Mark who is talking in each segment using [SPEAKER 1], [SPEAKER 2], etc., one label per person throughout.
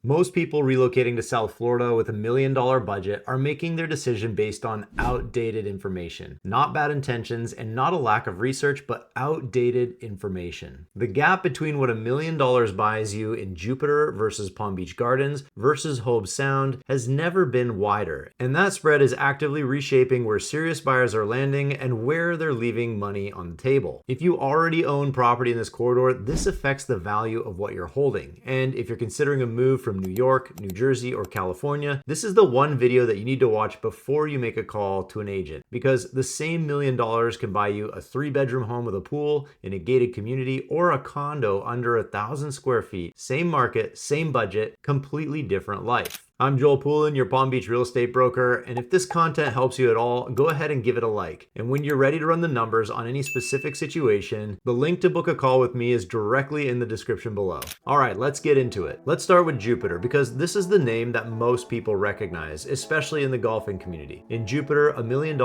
[SPEAKER 1] Most people relocating to South Florida with $1 million budget are making their decision based on outdated information. Not bad intentions and not a lack of research, but outdated information. The gap between what $1 million buys you in Jupiter versus Palm Beach Gardens versus Hobe Sound has never been wider. And that spread is actively reshaping where serious buyers are landing and where they're leaving money on the table. If you already own property in this corridor, this affects the value of what you're holding. And if you're considering a move from New York, New Jersey, or California, this is the one video that you need to watch before you make a call to an agent, because the same $1 million can buy you a 3-bedroom home with a pool in a gated community or a condo under 1,000 square feet. Same market, same budget, completely different life. I'm Joel Poulin, your Palm Beach real estate broker, and if this content helps you at all, go ahead and give it a like. And when you're ready to run the numbers on any specific situation, the link to book a call with me is directly in the description below. All right, let's get into it. Let's start with Jupiter, because this is the name that most people recognize, especially in the golfing community. In Jupiter, $1 million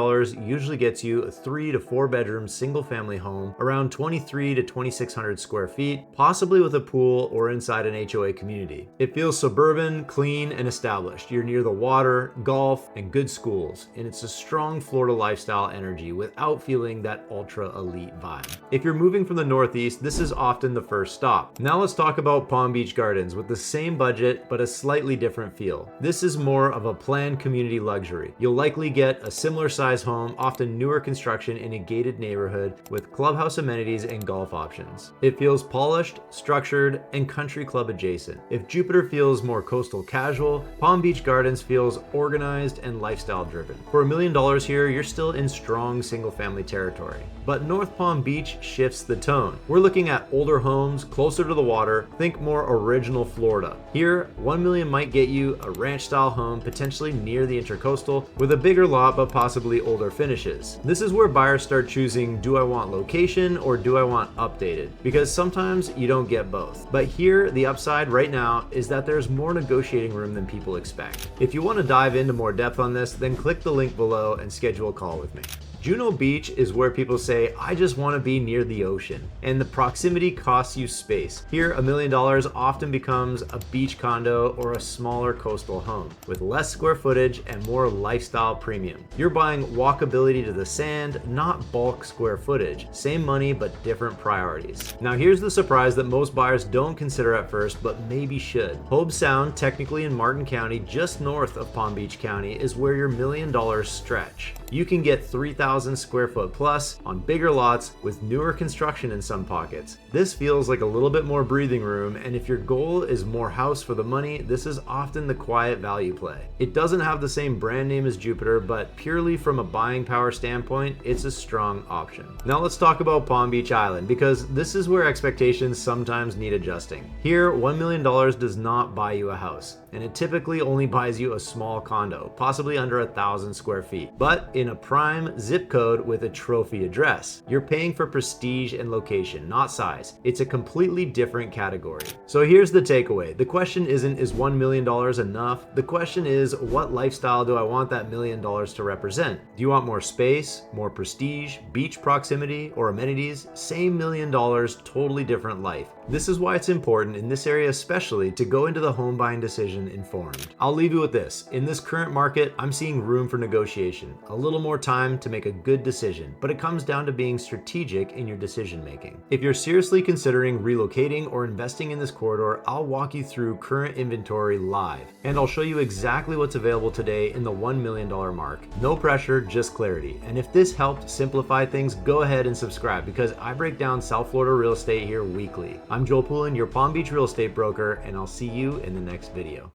[SPEAKER 1] usually gets you a 3 to 4 bedroom single family home, around 23 to 2,600 square feet, possibly with a pool or inside an HOA community. It feels suburban, clean, and established. You're near the water, golf, and good schools, and it's a strong Florida lifestyle energy without feeling that ultra elite vibe. If you're moving from the Northeast, this is often the first stop. Now let's talk about Palm Beach Gardens with the same budget but a slightly different feel. This is more of a planned community luxury. You'll likely get a similar size home, often newer construction in a gated neighborhood with clubhouse amenities and golf options. It feels polished, structured, and country club adjacent. If Jupiter feels more coastal casual, Palm Beach Gardens feels organized and lifestyle driven. For $1 million here, you're still in strong single family territory. But North Palm Beach shifts the tone. We're looking at older homes, closer to the water, think more original Florida. Here, $1 million might get you a ranch style home, potentially near the Intercoastal, with a bigger lot but possibly older finishes. This is where buyers start choosing, do I want location or do I want updated? Because sometimes you don't get both. But here, the upside right now is that there's more negotiating room than people expect. If you want to dive into more depth on this, then click the link below and schedule a call with me. Juno Beach is where people say, I just want to be near the ocean, and the proximity costs you space. Here, $1 million often becomes a beach condo or a smaller coastal home with less square footage and more lifestyle premium. You're buying walkability to the sand, not bulk square footage. Same money, but different priorities. Now here's the surprise that most buyers don't consider at first, but maybe should. Hobe Sound, technically in Martin County, just north of Palm Beach County, is where your $1 million stretch. You can get 3,000 square foot plus on bigger lots with newer construction in some pockets. This feels like a little bit more breathing room, and if your goal is more house for the money, this is often the quiet value play. It doesn't have the same brand name as Jupiter, but purely from a buying power standpoint, it's a strong option. Now let's talk about Palm Beach Island, because this is where expectations sometimes need adjusting. Here, $1 million does not buy you a house, and it typically only buys you a small condo, possibly under 1,000 square feet. But in a prime zip code with a trophy address. You're paying for prestige and location, not size. It's a completely different category. So here's the takeaway. The question isn't, is $1 million enough? The question is, what lifestyle do I want that $1 million to represent? Do you want more space, more prestige, beach proximity, or amenities? Same $1 million, totally different life. This is why it's important in this area especially to go into the home buying decision informed. I'll leave you with this. In this current market, I'm seeing room for negotiation, a little more time to make a good decision, but it comes down to being strategic in your decision making. If you're seriously considering relocating or investing in this corridor, I'll walk you through current inventory live, and I'll show you exactly what's available today in the $1 million mark. No pressure, just clarity. And if this helped simplify things, go ahead and subscribe, because I break down South Florida real estate here weekly. I'm Joel Poulin, your Palm Beach real estate broker, and I'll see you in the next video.